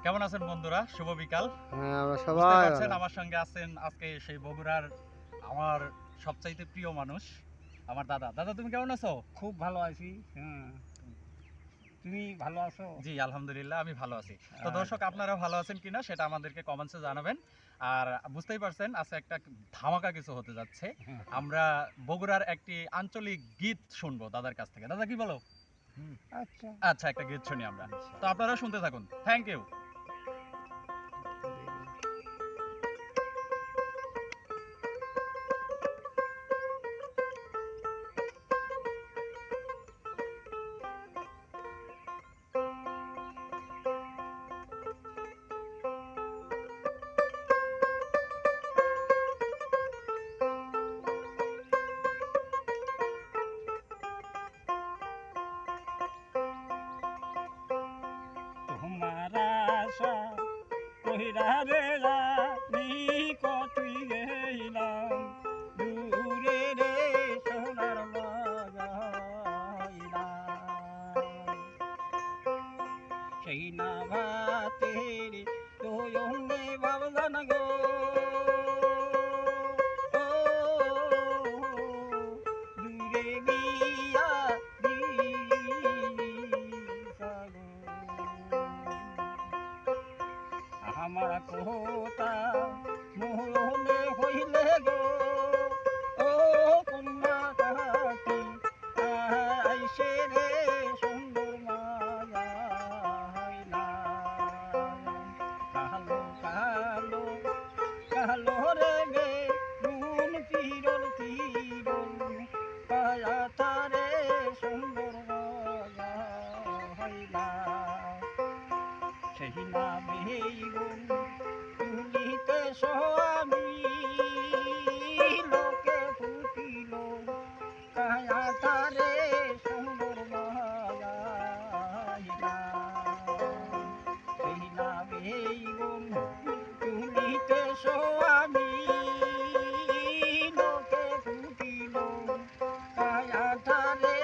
কেমন আছেন বন্ধুরা? শুভ বিকাল। আমরা বুঝতে সবাই পারছেন ভালো। আমার সঙ্গে আছেন আজকে সেই বগুড়ার আমার সবচাইতে প্রিয় মানুষ আমার দাদা। দাদা তুমি কেমন আছো? খুব ভালো আছি। তুমি ভালো আছো? জি আলহামদুলিল্লাহ আমি ভালো আছি। তো দর্শক আপনারা ভালো আছেন কিনা সেটা আমাদেরকে কমেন্টসে জানাবেন। আর বুঝতেই পারছেন আজকে একটা ধামাকা কিছু হতে যাচ্ছে। আমরা বগুড়ার একটি আঞ্চলিক গীত শুনবো দাদার কাছ থেকে। দাদা কি বলো? আচ্ছা। আচ্ছা একটা গীত শুনি আমরা। তো আপনারা শুনতে থাকুন। Thank you. তোমার আশা কইরা রে রানী কতই গেলাম দূরে রে সোনার বাগাইলাম সেই না ভাতের তোয়নে বাবজান গো দূরে গিয়া আমার কোতা মোহনে হইলে গো ও কন্যা কাকি আইসে রে সুন্দর মায়া হইলা কালো কালো কালো রে গে গুণ চিরল চিরল পায়া তারে সুন্দর মায়া হইলা সেই না বেগুন তুলিতে স্বামী লোকে ফুটিল কায়া তারে সুন্দর মায়াইলা সেই না বেগুন তুলিতে স্বামী লোকে ফুটিল কায়া তারে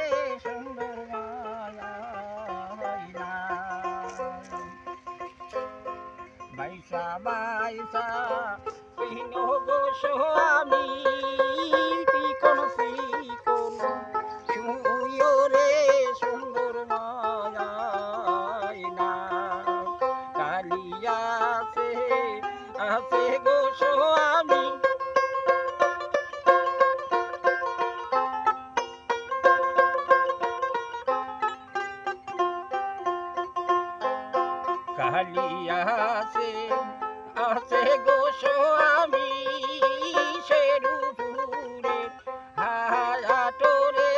সুন্দর মায়াইলা বাইসা বাইসা পিনো গো স্বামী পিকন পিকন শুয়ো রে সুন্দর মায়াইনা কালিয়া আছে গো স্বামী কালিয়া আছে গো স্বামী সেরুপুরে হায়াটোরে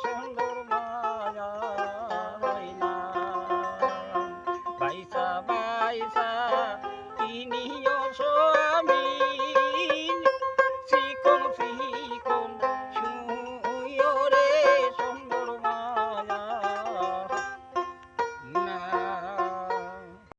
সুন্দর মায়াইলা বাইসা বাইসা কিনিও